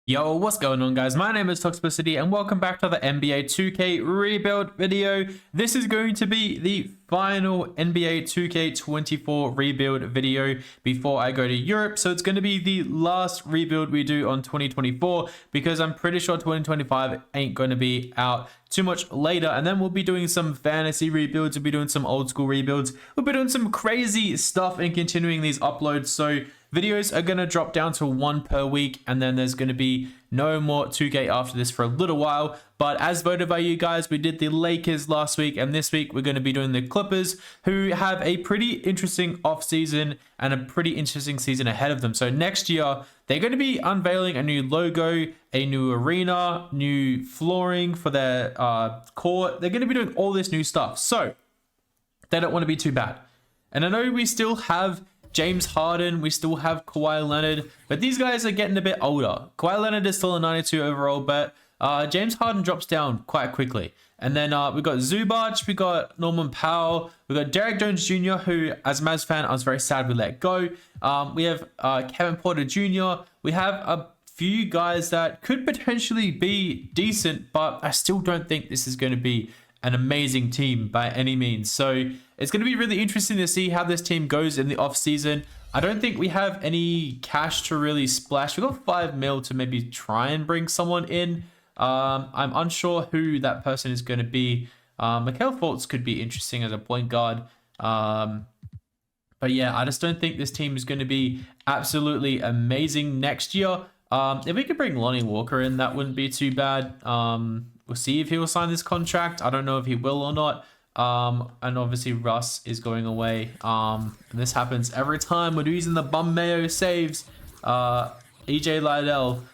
Yo, what's going on, guys? My name is Toxicity and welcome back to the NBA 2K rebuild video. This is going to be the final NBA 2K24 rebuild video before I go to Europe. So it's going to be the last rebuild we do on 2024 because I'm pretty sure 2025 ain't going to be out too much later. And then we'll be doing some fantasy rebuilds. We'll be doing some old school rebuilds. We'll be doing some crazy stuff and continuing these uploads. So videos are going to drop down to one per week, and then there's going to be no more 2K after this for a little while. But as voted by you guys, we did the Lakers last week, and this week we're going to be doing the Clippers, who have a pretty interesting offseason and a pretty interesting season ahead of them. So next year, they're going to be unveiling a new logo, a new arena, new flooring for their court. They're going to be doing all this new stuff. So they don't want to be too bad. And I know we still have James Harden, we still have Kawhi Leonard, but these guys are getting a bit older. Kawhi Leonard is still a 92 overall, but James Harden drops down quite quickly. And then we got Zubac, we got Norman Powell, we got Derek Jones Jr., who, as a Mavs fan, I was very sad we let go. We have Kevin Porter Jr. We have a few guys that could potentially be decent, but I still don't think this is going to be an amazing team by any means. So it's going to be really interesting to see how this team goes in the off season. I don't think we have any cash to really splash. We got 5 mil to maybe try and bring someone in. I'm unsure who that person is going to be. Mikal Fultz could be interesting as a point guard. But yeah, I just don't think this team is going to be absolutely amazing next year. If we could bring Lonnie Walker in, that wouldn't be too bad. We'll see if he will sign this contract. I don't know if he will or not. And obviously Russ is going away. And this happens every time we're using the bum mayo saves. EJ Liddell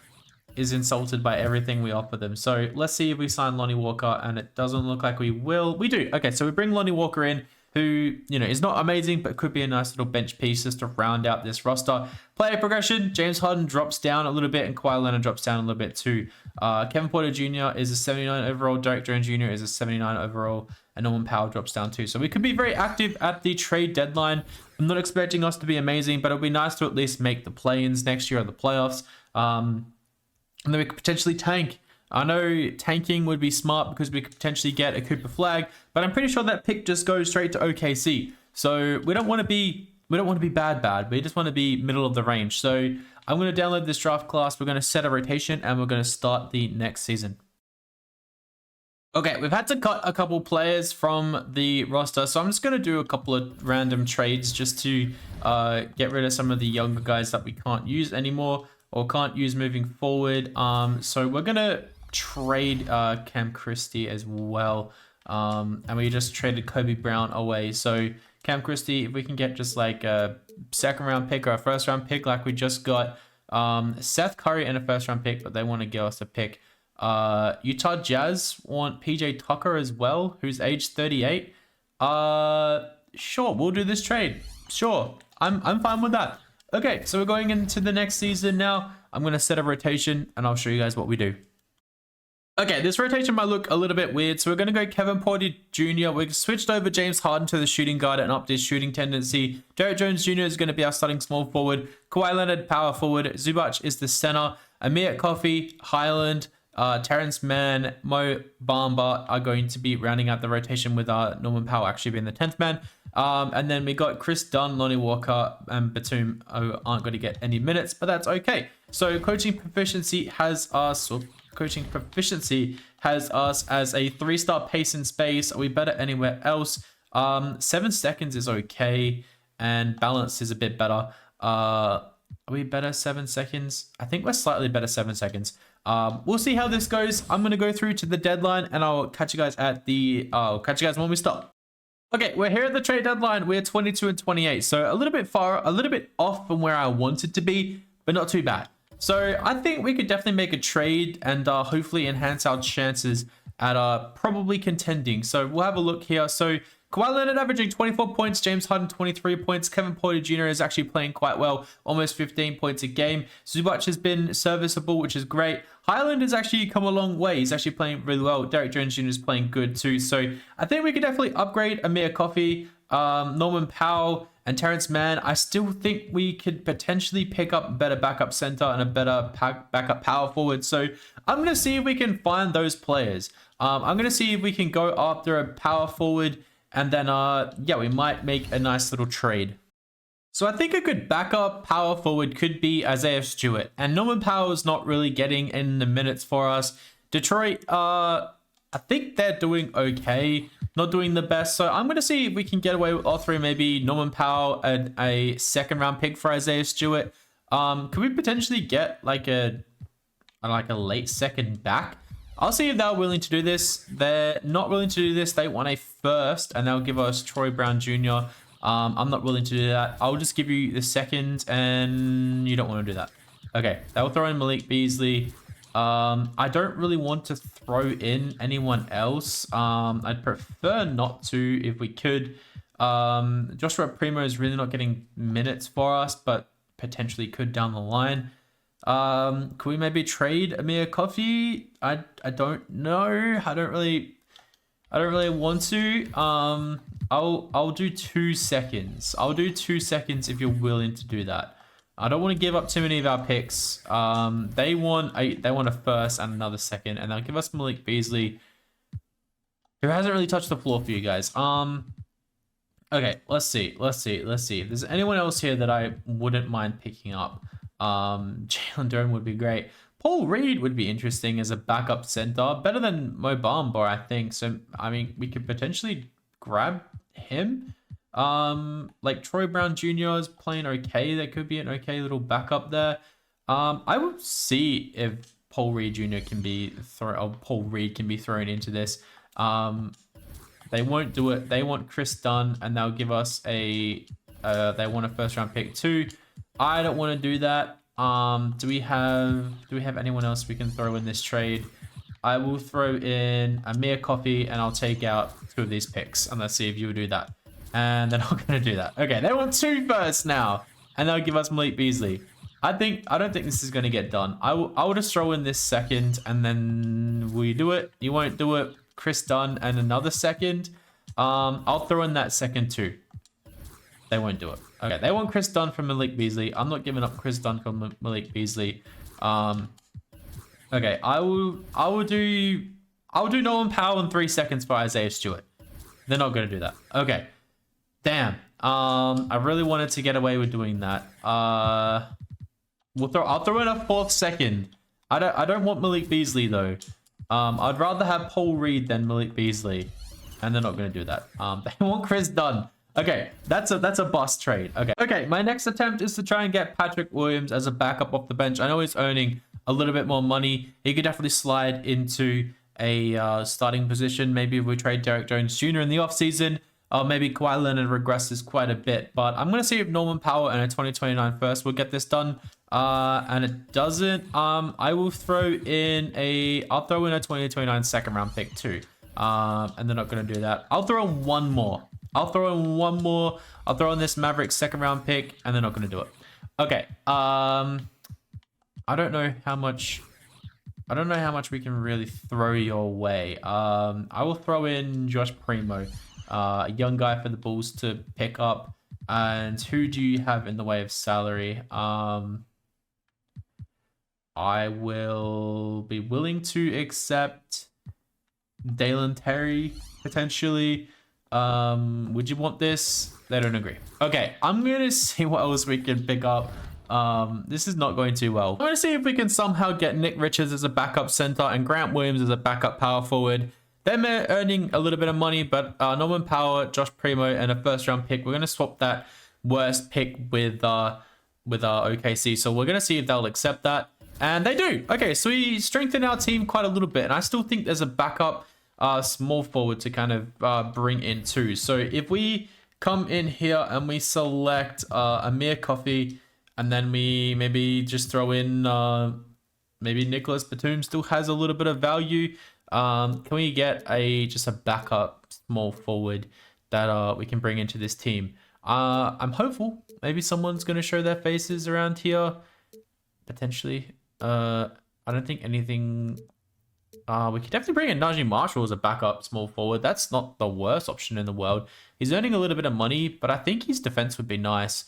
is insulted by everything we offer them. So let's see if we sign Lonnie Walker, and it doesn't look like we will. We do. Okay, so we bring Lonnie Walker in, who, you know, is not amazing, but could be a nice little bench piece just to round out this roster. Player progression, James Harden drops down a little bit and Kawhi Leonard drops down a little bit too. Kevin Porter Jr. is a 79 overall, Derek Jones Jr. is a 79 overall, and Norman Powell drops down too. So we could be very active at the trade deadline. I'm not expecting us to be amazing, but it'll be nice to at least make the play-ins next year or the playoffs. And then we could potentially tank. I know tanking would be smart because we could potentially get a Cooper Flag, but I'm pretty sure that pick just goes straight to OKC. So we don't want to be bad. We just want to be middle of the range. So I'm going to download this draft class. We're going to set a rotation and we're going to start the next season. Okay, we've had to cut a couple players from the roster, so I'm just going to do a couple of random trades just to get rid of some of the younger guys that we can't use anymore or can't use moving forward. So we're going to trade Cam Christie as well. And we just traded Kobe Brown away. So Cam Christie, if we can get just like a second round pick or a first round pick, like we just got Seth Curry and a first round pick, but they want to give us a pick. Utah Jazz want PJ Tucker as well, who's age 38. Sure, we'll do this trade. Sure, I'm fine with that. Okay, so we're going into the next season now. I'm going to set a rotation and I'll show you guys what we do. Okay, this rotation might look a little bit weird. So we're going to go Kevin Porter Jr. We switched over James Harden to the shooting guard and upped his shooting tendency. Derek Jones Jr. is going to be our starting small forward. Kawhi Leonard, power forward. Zubac is the center. Amir Coffey, Highland, Terrence Mann, Mo Bamba are going to be rounding out the rotation with Norman Powell actually being the 10th man. And then we got Chris Dunn, Lonnie Walker, and Batum aren't going to get any minutes, but that's okay. So coaching proficiency has us as a 3-star pace and space. Are we better anywhere else? 7 seconds is okay, and balance is a bit better. Are we better 7 seconds? I think we're slightly better 7 seconds. We'll see how this goes. I'm going to go through to the deadline and I'll catch you guys when we stop. Okay, we're here at the trade deadline. We're 22 and 28. So a little bit off from where I wanted to be, but not too bad. So I think we could definitely make a trade and hopefully enhance our chances at probably contending. So we'll have a look here. So Kawhi Leonard averaging 24 points, James Harden 23 points, Kevin Porter Jr. is actually playing quite well, almost 15 points a game. Zubac has been serviceable, which is great. Highland has actually come a long way. He's actually playing really well. Derek Jones Jr. is playing good too. So I think we could definitely upgrade Amir Coffey, Norman Powell, and Terrence Mann. I still think we could potentially pick up a better backup center and a better backup power forward. So I'm going to see if we can find those players. I'm going to see if we can go after a power forward, and then, yeah, we might make a nice little trade. So I think a good backup power forward could be Isaiah Stewart, and Norman Powell's not really getting in the minutes for us. Detroit, I think they're doing okay, not doing the best. So I'm going to see if we can get away with offering maybe Norman Powell and a second round pick for Isaiah Stewart. Could we potentially get like a late second back? I'll see if they're willing to do this. They're not willing to do this. They want a first, and they'll give us Troy Brown Jr. I'm not willing to do that. I'll just give you the second, and you don't want to do that. Okay, they'll throw in Malik Beasley. I don't really want to throw in anyone else. I'd prefer not to if we could. Joshua Primo is really not getting minutes for us, but potentially could down the line. Could we maybe trade Amir Coffey? I don't know. I don't really want to. I'll do 2 seconds. I'll do 2 seconds if you're willing to do that. I don't want to give up too many of our picks. They want a first and another second, and they'll give us Malik Beasley, who hasn't really touched the floor for you guys. Okay, let's see. If there's anyone else here that I wouldn't mind picking up, Jalen Duren would be great. Paul Reed would be interesting as a backup center, better than Mo Bamba, I think. So I mean, we could potentially grab him. Like Troy Brown Jr. is playing okay. There could be an okay little backup there. I will see if Paul Reed Jr. can be Paul Reed can be thrown into this. They won't do it. They want Chris Dunn, and they'll give us they want a first round pick too. I don't want to do that. Do we have anyone else we can throw in this trade? I will throw in Amir Coffey, and I'll take out 2 of these picks, and let's see if you would do that. And they're not going to do that. Okay, they want 2 firsts now, and they'll give us Malik Beasley. I don't think this is going to get done. I will just throw in this second, and then will you do it? You won't do it. Chris Dunn and another second. I'll throw in that second too. They won't do it. Okay, they want Chris Dunn from Malik Beasley. I'm not giving up Chris Dunn from Malik Beasley. Okay, I will do Norman Powell in 3 seconds for Isaiah Stewart. They're not going to do that. Okay. Damn. I really wanted to get away with doing that. I'll throw in a 4th second. I don't want Malik Beasley though. I'd rather have Paul Reed than Malik Beasley, and they're not going to do that. They want Chris Dunn. Okay, that's a bust trade. Okay. My next attempt is to try and get Patrick Williams as a backup off the bench. I know he's earning a little bit more money. He could definitely slide into a starting position. Maybe if we trade Derek Jones Jr. in the offseason. Maybe Kawhi Leonard regresses quite a bit, but I'm going to see if Norman Powell and a 2029 first will get this done. And it doesn't. I'll throw in a 2029 second round pick too. And they're not going to do that. I'll throw in one more. I'll throw in this Mavericks second round pick, and they're not going to do it. Okay. I don't know how much we can really throw your way. I will throw in Josh Primo, a young guy for the Bulls to pick up. And who do you have in the way of salary? I will be willing to accept Dalen Terry potentially. Would you want this? They don't agree. Okay, I'm gonna see what else we can pick up. This is not going too well. I'm gonna see if we can somehow get Nick Richards as a backup center and Grant Williams as a backup power forward. They're earning a little bit of money, but Norman Powell, Josh Primo, and a first round pick. We're gonna swap that worst pick with OKC. So we're gonna see if they'll accept that, and they do. Okay, so we strengthen our team quite a little bit, and I still think there's a backup small forward to kind of bring in too. So if we come in here and we select Amir Coffey, and then we maybe just throw in maybe Nicholas Batum still has a little bit of value. Can we get just a backup small forward that we can bring into this team? I'm hopeful. Maybe someone's going to show their faces around here. Potentially. I don't think anything We could definitely bring in Najee Marshall as a backup small forward. That's not the worst option in the world. He's earning a little bit of money, but I think his defense would be nice.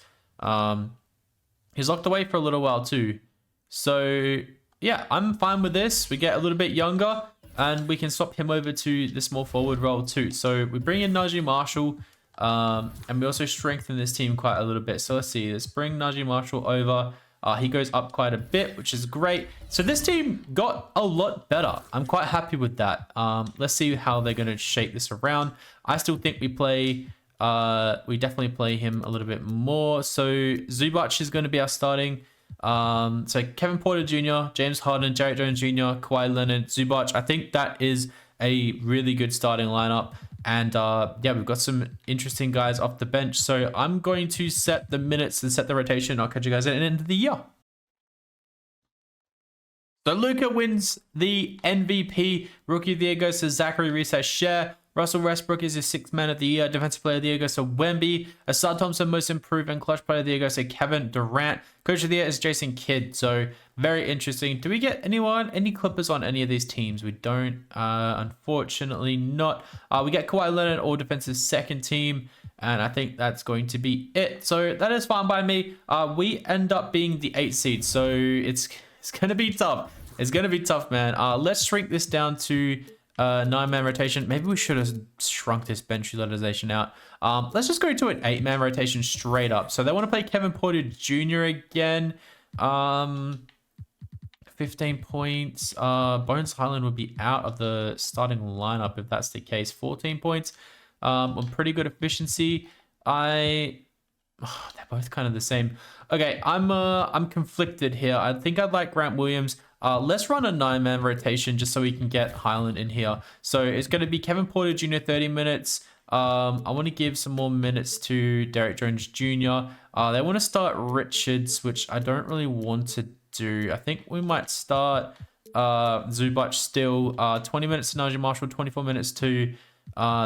He's locked away for a little while too. So yeah, I'm fine with this. We get a little bit younger and we can swap him over to the small forward role too. So we bring in Najee Marshall and we also strengthen this team quite a little bit. So let's see, let's bring Najee Marshall over. He goes up quite a bit, which is great. So this team got a lot better. I'm quite happy with that. Let's see how they're going to shape this around. I still think we definitely play him a little bit more. So Zubac is going to be our starting. So Kevin Porter Jr., James Harden, Derrick Jones Jr., Kawhi Leonard, Zubac. I think that is a really good starting lineup. And yeah, we've got some interesting guys off the bench. So I'm going to set the minutes and set the rotation. I'll catch you guys at the end of the year. So Luka wins the MVP. Rookie of the Year goes to Zachary Reese-Share. Russell Westbrook is his 6th man of the year. Defensive player of the year goes to Wemby. Asad Thompson, most improved and clutch player of the year goes to Kevin Durant. Coach of the year is Jason Kidd. So very interesting. Do we get any Clippers on any of these teams? We don't, unfortunately not. We get Kawhi Leonard, all defensive 2nd team. And I think that's going to be it. So that is fine by me. We end up being the 8th seed. So it's going to be tough. It's going to be tough, man. Let's shrink this down to 9-man rotation. Maybe we should have shrunk this bench utilization out. Let's just go to an 8-man rotation straight up. So they want to play Kevin Porter Jr. again. 15 points. Bones Highland would be out of the starting lineup if that's the case. 14 points. On pretty good efficiency. They're both kind of the same. Okay, I'm conflicted here. I think I'd like Grant Williams. Let's run a 9-man rotation just so we can get Highland in here. So it's going to be Kevin Porter Jr. 30 minutes. I want to give some more minutes to Derrick Jones Jr. They want to start Richards, which I don't really want to do. I think we might start Zubac still. 20 minutes to Najee Marshall, 24 minutes to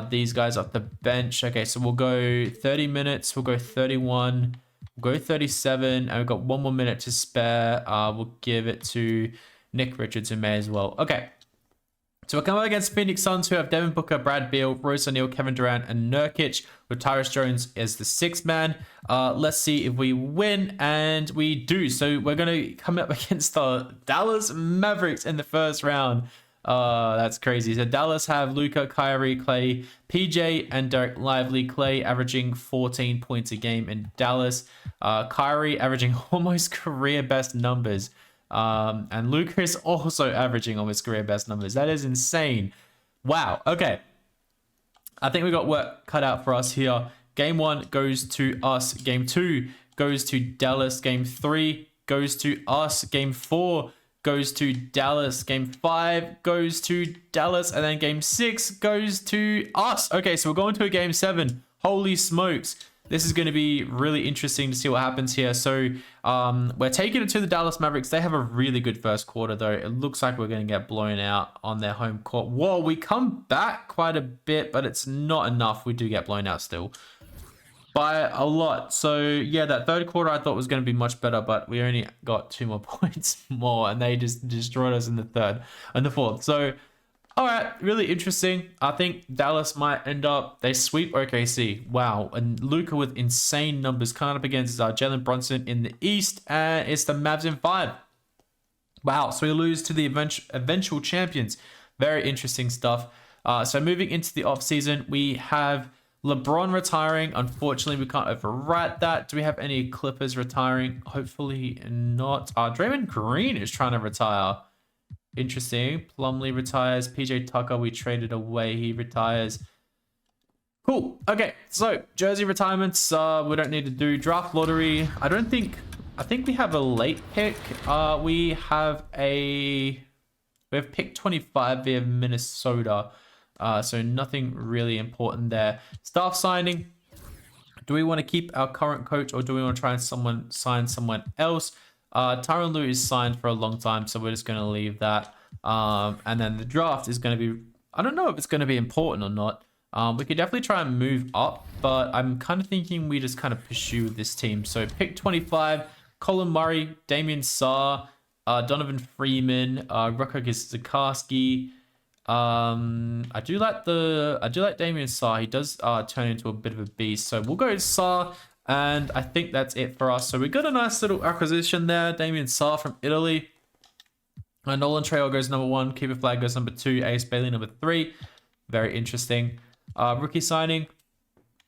these guys off the bench. Okay, so we'll go 30 minutes. We'll go 31. We'll go 37, and we've got 1 more minute to spare. We'll give it to Nick Richards, who may as well. Okay. So we're coming up against Phoenix Suns, who have Devin Booker, Brad Beal, Royce O'Neal, Kevin Durant, and Nurkic, with Tyrus Jones as the 6th man. Let's see if we win, and we do. So we're going to come up against the Dallas Mavericks in the first round. That's crazy. So Dallas have Luka, Kyrie, Clay, PJ, and Derek Lively. Clay averaging 14 points a game in Dallas. Kyrie averaging almost career best numbers. And Luka is also averaging almost career best numbers. That is insane. Wow. Okay. I think we got work cut out for us here. Game 1 goes to us. Game 2 goes to Dallas. Game 3 goes to us. Game 4 goes to Dallas. Game 5 goes to Dallas. And then game 6 goes to us. Okay, so we're going to a game 7. Holy smokes. This is going to be really interesting to see what happens here. So we're taking it to the Dallas Mavericks. They have a really good first quarter, though. It looks like we're going to get blown out on their home court. Whoa, we come back quite a bit, but it's not enough. We do get blown out still by a lot. So yeah, that third quarter I thought was going to be much better, but we only got 2 more points more, and they just destroyed us in the third and the fourth. So all right, really interesting. I think Dallas might end up, they sweep OKC. Wow. And Luka with insane numbers coming up against Jalen Brunson in the East, and it's the Mavs in 5. Wow. So we lose to the eventual champions. Very interesting stuff. So moving into the offseason, we have LeBron retiring. Unfortunately, we can't overwrite that. Do we have any Clippers retiring? Hopefully not. Draymond Green is trying to retire. Interesting. Plumlee retires. PJ Tucker, we traded away. He retires. Cool. Okay, so jersey retirements. We don't need to do draft lottery. I think we have a late pick. We have pick 25 via Minnesota. So nothing really important there. Staff signing. Do we want to keep our current coach, or do we want to try and sign someone else? Tyronn Lue is signed for a long time, so we're just going to leave that. And then the draft is going to be, I don't know if it's going to be important or not. We could definitely try and move up, but I'm kind of thinking we just kind of pursue this team. So pick 25, Colin Murray, Damian Sarr, Donovan Freeman, Rocco Zikarsky, I do like Damien Sarr. He does turn into a bit of a beast. So we'll go Sarr, and I think that's it for us. So we got a nice little acquisition there. Damien Sarr from Italy. Nolan Trail goes number 1. Keeper Flag goes number 2. Ace Bailey number 3. Very interesting. Rookie signing.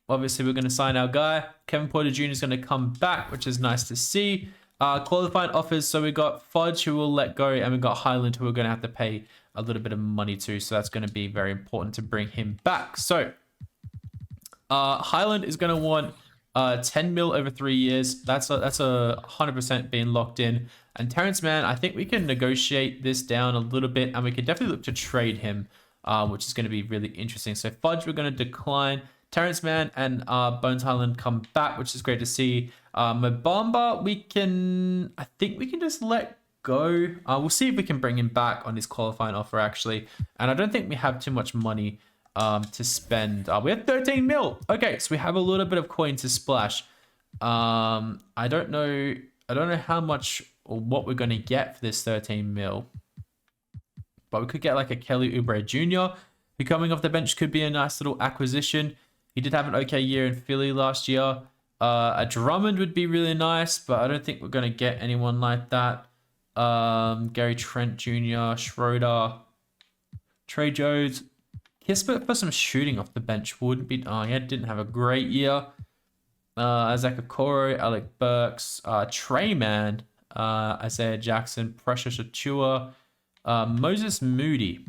Obviously, we're going to sign our guy. Kevin Porter Jr. is going to come back, which is nice to see. Qualified offers. So we got Fudge, who will let go, and we got Highland, who we're going to have to pay a little bit of money to. So that's going to be very important to bring him back. So Highland is going to want 10 mil over 3 years. That's a 100% being locked in. And Terrence Mann, I think we can negotiate this down a little bit, and we can definitely look to trade him, which is going to be really interesting. So Fudge, we're going to decline. Terrence Mann and Bones Highland come back, which is great to see. Mobamba, I think we can just let go. We'll see if we can bring him back on his qualifying offer, actually. And I don't think we have too much money to spend. We have 13 mil. Okay, so we have a little bit of coin to splash. I don't know how much or what we're going to get for this 13 mil. But we could get like a Kelly Oubre Jr., who coming off the bench could be a nice little acquisition. He did have an okay year in Philly last year. A Drummond would be really nice, but I don't think we're going to get anyone like that. Gary Trent Jr., Schroeder, Trey Jones. Kispert for some shooting off the bench would be... Oh, he didn't have a great year. Zach Okoro, Alec Burks, Trey Man, Isaiah Jackson, Precious Achua, Moses Moody.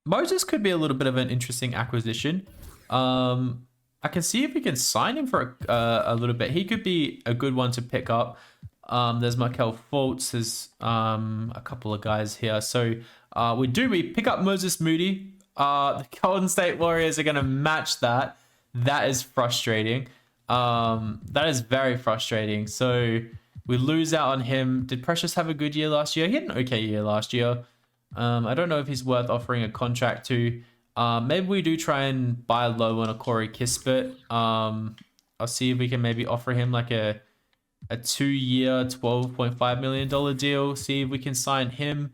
Moses could be a little bit of an interesting acquisition. I can see if we can sign him for a little bit. He could be a good one to pick up. There's Markel Fultz. There's a couple of guys here. So we pick up Moses Moody. The Golden State Warriors are going to match that. That is frustrating. That is very frustrating. So we lose out on him. Did Precious have a good year last year? He had an okay year last year. I don't know if he's worth offering a contract to. Maybe we do try and buy low on a Corey Kispert. I'll see if we can maybe offer him like a 2-year, $12.5 million deal. See if we can sign him.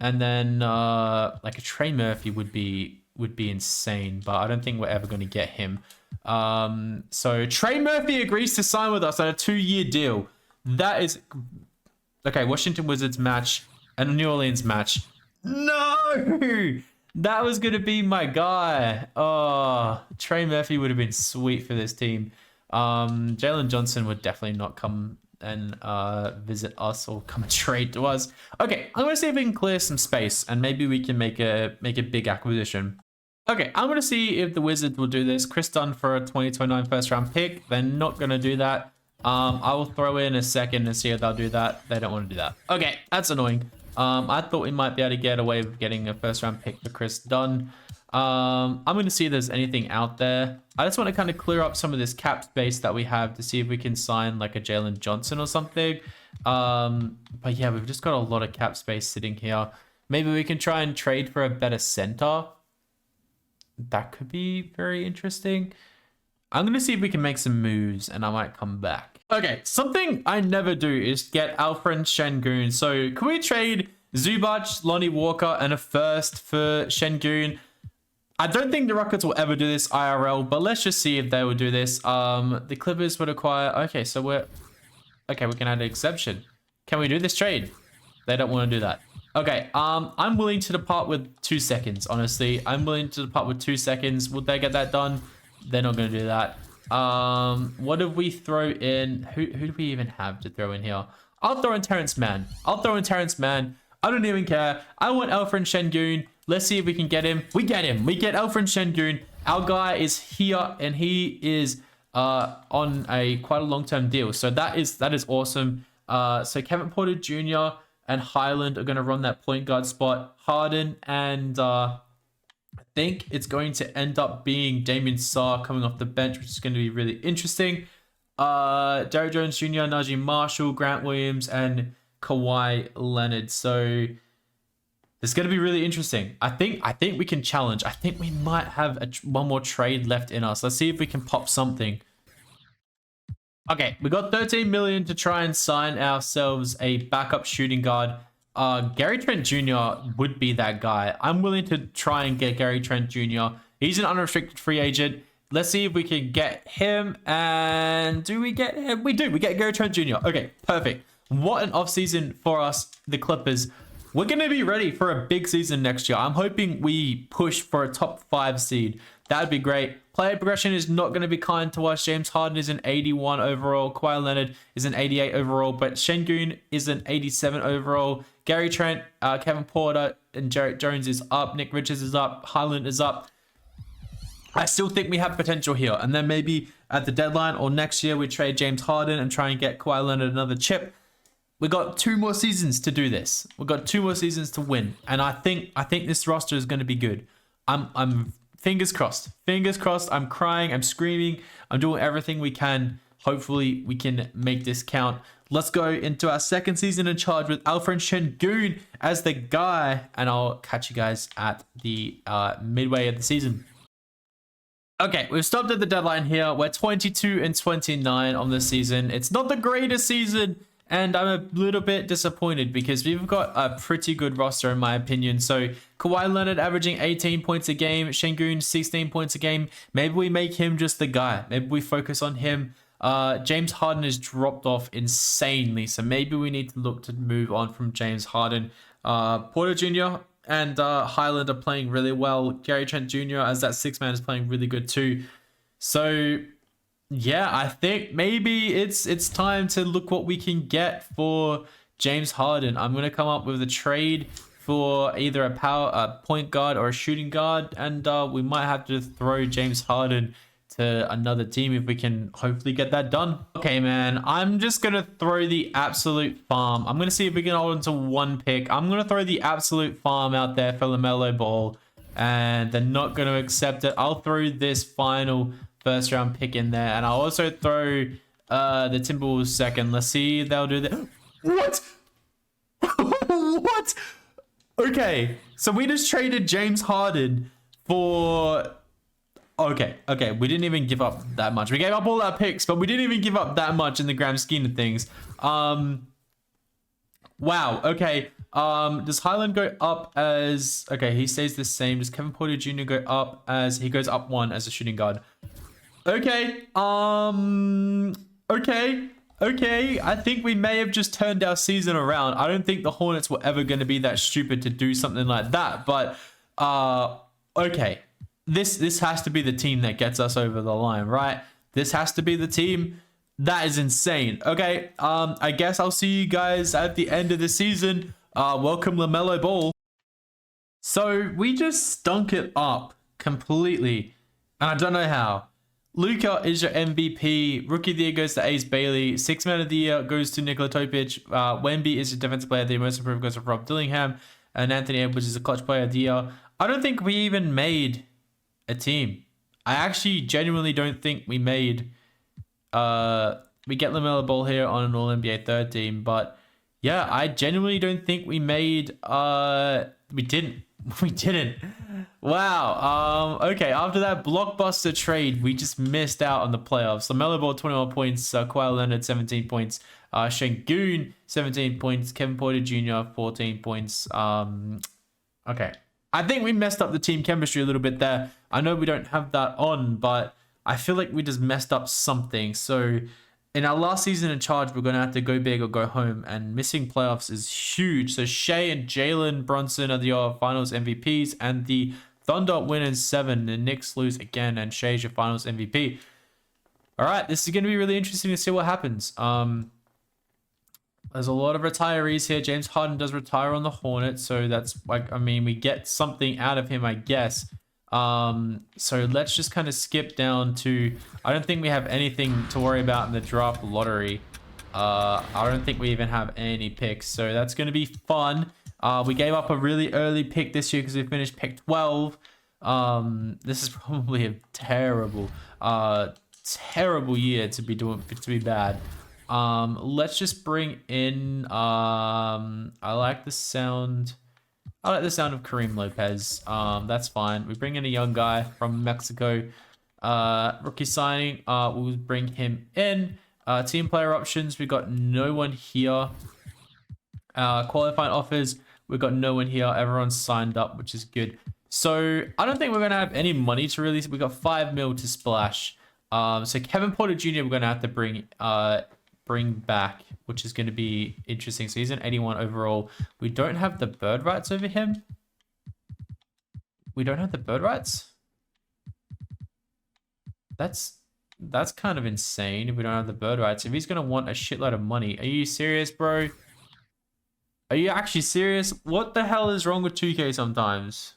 And then like a Trey Murphy would be insane, but I don't think we're ever going to get him. So Trey Murphy agrees to sign with us on a 2-year deal. That is... Okay, Washington Wizards match and a New Orleans match. No! That was going to be my guy. Oh, Trey Murphy would have been sweet for this team. Jalen Johnson would definitely not come and visit us or come and trade to us. Okay, I'm going to see if we can clear some space and maybe we can make a big acquisition. Okay, I'm going to see if the Wizards will do this. Chris Dunn for a 2029 first round pick. They're not going to do that. I will throw in a second and see if they'll do that. They don't want to do that. Okay, that's annoying. I thought we might be able to get away with getting a first round pick for Chris Dunn. I'm going to see if there's anything out there. I just want to kind of clear up some of this cap space that we have to see if we can sign like a Jalen Johnson or something. But yeah, we've just got a lot of cap space sitting here. Maybe we can try and trade for a better center. That could be very interesting. I'm going to see if we can make some moves and I might come back. Okay, something I never do is get Alfred Şengün. So can we trade Zubac, Lonnie Walker, and a first for Şengün? I don't think the Rockets will ever do this IRL, but let's just see if they will do this. The Clippers would acquire... Okay, so we can add an exception. Can we do this trade? They don't want to do that. Okay, I'm willing to depart with 2 seconds, honestly. I'm willing to depart with 2 seconds. Would they get that done? They're not going to do that. What if we throw in... Who do we even have to throw in here? I'll throw in Terrence Mann. I don't even care. I want Alfred Şengün. Let's see if we can get him. We get him. We get Alfred Şengün. Our guy is here, and he is on quite a long-term deal. So that is awesome. So Kevin Porter Jr. and Highland are going to run that point guard spot. Harden and I think it's going to end up being Damien Sarr coming off the bench, which is going to be really interesting. Derrick Jones Jr., Najee Marshall, Grant Williams, and Kawhi Leonard. So it's going to be really interesting. I think we can challenge. I think we might have one more trade left in us. Let's see if we can pop something. Okay, we got 13 million to try and sign ourselves a backup shooting guard. Gary Trent Jr. would be that guy. I'm willing to try and get Gary Trent Jr. He's an unrestricted free agent. Let's see if we can get him. And do we get him? We do. We get Gary Trent Jr. Okay, perfect. What an offseason for us, the Clippers. We're going to be ready for a big season next year. I'm hoping we push for a top 5 seed. That'd be great. Player progression is not going to be kind to us. James Harden is an 81 overall. Kawhi Leonard is an 88 overall. But Şengün is an 87 overall. Gary Trent, Kevin Porter, and Jarrett Jones is up. Nick Richards is up. Highland is up. I still think we have potential here. And then maybe at the deadline or next year, we trade James Harden and try and get Kawhi Leonard another chip. We got 2 more seasons to do this. We've got 2 more seasons to win. And I think this roster is going to be good. I'm fingers crossed. Fingers crossed. I'm crying. I'm screaming. I'm doing everything we can. Hopefully, we can make this count. Let's go into our second season in charge with Alperen Şengün as the guy. And I'll catch you guys at the midway of the season. Okay, we've stopped at the deadline here. We're 22 and 29 on this season. It's not the greatest season. And I'm a little bit disappointed because we've got a pretty good roster in my opinion. So Kawhi Leonard averaging 18 points a game, Şengün 16 points a game. Maybe we make him just the guy. Maybe we focus on him. James Harden has dropped off insanely. So maybe we need to look to move on from James Harden. Porter Jr. and Highland are playing really well. Gary Trent Jr. as that 6th man is playing really good too. So yeah, I think maybe it's time to look what we can get for James Harden. I'm going to come up with a trade for either a point guard or a shooting guard. And we might have to throw James Harden to another team if we can hopefully get that done. Okay, man, I'm just going to throw the absolute farm. I'm going to see if we can hold on to 1 pick. I'm going to throw the absolute farm out there for LaMelo Ball. And they're not going to accept it. I'll throw this final first round pick in there, and I'll also throw the Timberwolves second. Let's see if they'll do that. What? What? Okay, so we just traded James Harden for... Okay, we didn't even give up that much. We gave up all our picks, but we didn't even give up that much in the grand scheme of things. Wow, okay. Does Highland go up as... Okay, he stays the same. Does Kevin Porter Jr. go up as... He goes up 1 as a shooting guard. Okay, okay. I think we may have just turned our season around. I don't think the Hornets were ever going to be that stupid to do something like that. But, okay. This has to be the team that gets us over the line, right? This has to be the team. That is insane. Okay, I guess I'll see you guys at the end of the season. Welcome LaMelo Ball. So, we just stunk it up completely. And I don't know how. Luka is your MVP. Rookie of the Year goes to Ace Bailey. 6th Man of the Year goes to Nikola Topic. Wemby is your Defensive Player of the Year. Most Improved goes to Rob Dillingham. And Anthony Edwards is a Clutch Player of the Year. I don't think we even made a team. I actually genuinely don't think we made... we get LaMelo Ball here on an All-NBA 3rd team. But yeah, I genuinely don't think we made... we didn't. We didn't. Wow. Okay, after that blockbuster trade, we just missed out on the playoffs. LaMelo Ball, 21 points. Kawhi Leonard, 17 points. Şengün, 17 points. Kevin Porter Jr., 14 points. Okay. I think we messed up the team chemistry a little bit there. I know we don't have that on, but I feel like we just messed up something. So in our last season in charge, we're going to have to go big or go home, and missing playoffs is huge. So Shai and Jalen Brunson are the finals MVPs, and the Thunder win in 7. The Knicks lose again, and Shai's your finals MVP. All right, this is going to be really interesting to see what happens. There's a lot of retirees here. James Harden does retire on the Hornets, so that's like, I mean, we get something out of him, I guess. So let's just kind of skip down to... I don't think we have anything to worry about in the draft lottery. I don't think we even have any picks, so that's going to be fun. We gave up a really early pick this year because we finished pick 12. This is probably a terrible year to be bad. Let's just bring in, I like the sound of Kareem Lopez. That's fine. We bring in a young guy from Mexico. Rookie signing, we'll bring him in. Team player options, we got no one here. Qualifying offers, we've got no one here. Everyone's signed up, which is good. So I don't think we're gonna have any money to release. We got 5 mil to splash. So Kevin Porter Jr. we're gonna have to bring back, which is gonna be interesting. So he's an 81 overall. We don't have the bird rights over him. We don't have the bird rights. That's kind of insane if we don't have the bird rights. If he's gonna want a shitload of money, are you serious, bro? Are you actually serious? What the hell is wrong with 2K sometimes?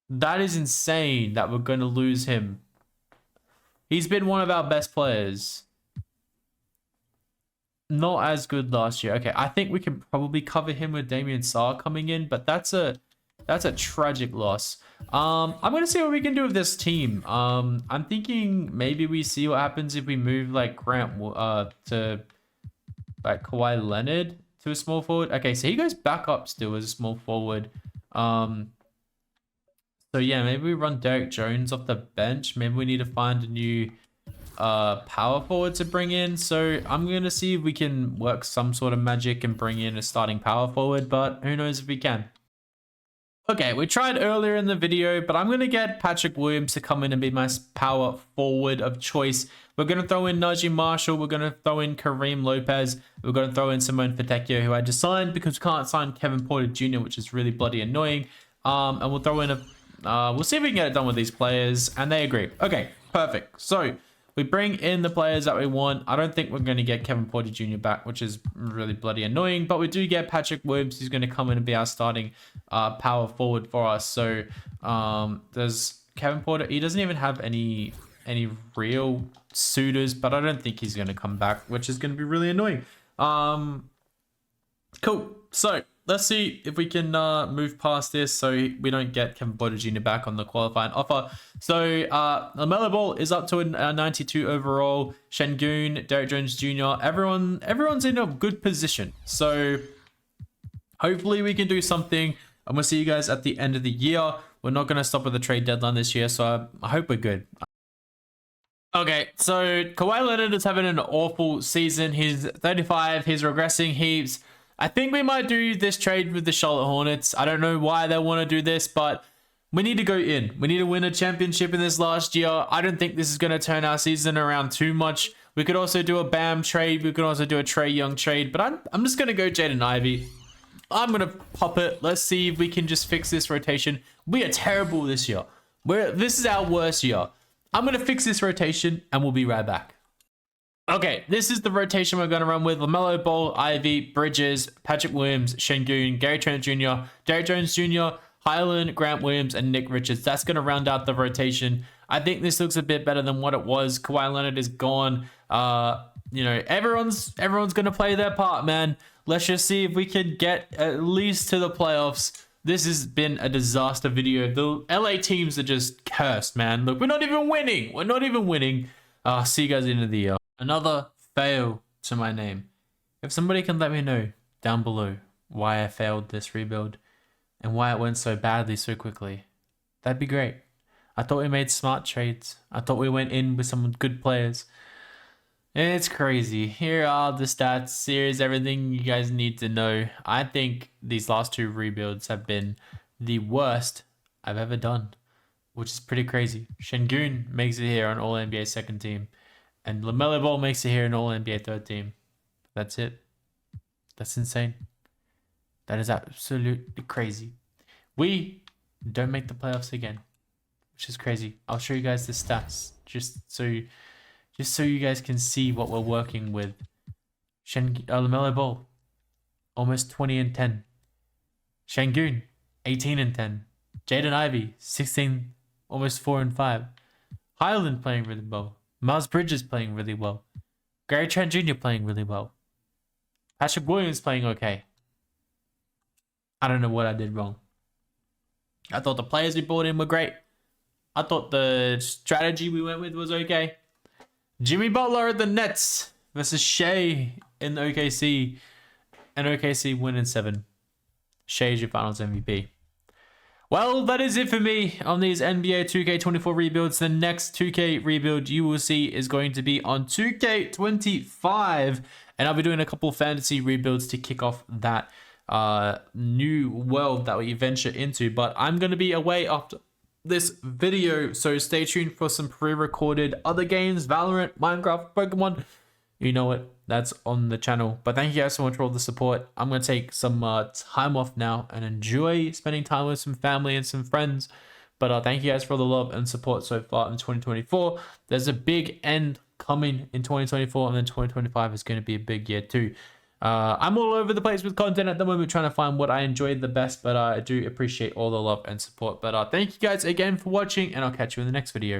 That is insane that we're going to lose him. He's been one of our best players. Not as good last year. Okay, I think we can probably cover him with Damien Sarr coming in, but that's a tragic loss. I'm going to see what we can do with this team. I'm thinking maybe we see what happens if we move like Grant to like Kawhi Leonard to a small forward. Okay, so he goes back up still as a small forward. So yeah, maybe we run Derek Jones off the bench. Maybe we need to find a new power forward to bring in. So I'm gonna see if we can work some sort of magic and bring in a starting power forward, but who knows if we can. Okay, we tried earlier in the video, but I'm going to get Patrick Williams to come in and be my power forward of choice. We're going to throw in Najee Marshall. We're going to throw in Kareem Lopez. We're going to throw in Simone Fontecchio, who I just signed because we can't sign Kevin Porter Jr., which is really bloody annoying. And we'll throw in we'll see if we can get it done with these players, and they agree. Okay, perfect. So we bring in the players that we want. I don't think we're going to get Kevin Porter Jr. back, which is really bloody annoying. But we do get Patrick Williams, who's going to come in and be our starting power forward for us. So there's Kevin Porter. He doesn't even have any real suitors, but I don't think he's going to come back, which is going to be really annoying. Cool. So let's see if we can move past this so we don't get Kevin Porter Jr. back on the qualifying offer. So LaMelo Ball is up to a 92 overall. Şengün, Derek Jones Jr. Everyone's in a good position. So hopefully we can do something. And we'll see you guys at the end of the year. We're not going to stop with the trade deadline this year, so I hope we're good. Okay, so Kawhi Leonard is having an awful season. He's 35. He's regressing heaps. I think we might do this trade with the Charlotte Hornets. I don't know why they want to do this, but we need to go in. We need to win a championship in this last year. I don't think this is going to turn our season around too much. We could also do a Bam trade. We could also do a Trae Young trade, but I'm just going to go Jaden Ivey. I'm going to pop it. Let's see if we can just fix this rotation. We are terrible this year. This is our worst year. I'm going to fix this rotation and we'll be right back. Okay, this is the rotation we're going to run with. LaMelo Ball, Ivy, Bridges, Patrick Williams, Şengün, Gary Trent Jr., Derek Jones Jr., Highland, Grant Williams, and Nick Richards. That's going to round out the rotation. I think this looks a bit better than what it was. Kawhi Leonard is gone. You know, everyone's going to play their part, man. Let's just see if we can get at least to the playoffs. This has been a disaster video. The LA teams are just cursed, man. Look, we're not even winning. We're not even winning. See you guys at the end of the year. Another fail to my name. If somebody can let me know down below why I failed this rebuild and why it went so badly so quickly, that'd be great. I thought we made smart trades. I thought we went in with some good players. It's crazy. Here are the stats. Here's everything you guys need to know. I think these last two rebuilds have been the worst I've ever done, which is pretty crazy. Şengün makes it here on All-NBA second team. And LaMelo Ball makes it here in All-NBA third team. That's it. That's insane. That is absolutely crazy. We don't make the playoffs again, which is crazy. I'll show you guys the stats just so you guys can see what we're working with. LaMelo Ball, almost 20 and 10. Şengün, 18 and 10. Jaden Ivey, 16, almost 4 and 5. Highland playing really well. Miles Bridges playing really well. Gary Trent Jr. playing really well. Patrick Williams playing okay. I don't know what I did wrong. I thought the players we brought in were great. I thought the strategy we went with was okay. Jimmy Butler at the Nets versus Shea in the OKC. And OKC win in 7. Shea's your finals MVP. Well, that is it for me on these NBA 2K24 rebuilds. The next 2K rebuild you will see is going to be on 2K25. and I'll be doing a couple of fantasy rebuilds to kick off that new world that we venture into. But I'm going to be away after this video, so stay tuned for some pre-recorded other games, Valorant, Minecraft, Pokemon, you know it, that's on the channel. But thank you guys so much for all the support. I'm going to take some time off now and enjoy spending time with some family and some friends. But thank you guys for the love and support so far in 2024. There's a big end coming in 2024, and then 2025 is going to be a big year too. I'm all over the place with content at the moment, trying to find what I enjoyed the best, but I do appreciate all the love and support. But thank you guys again for watching, and I'll catch you in the next video.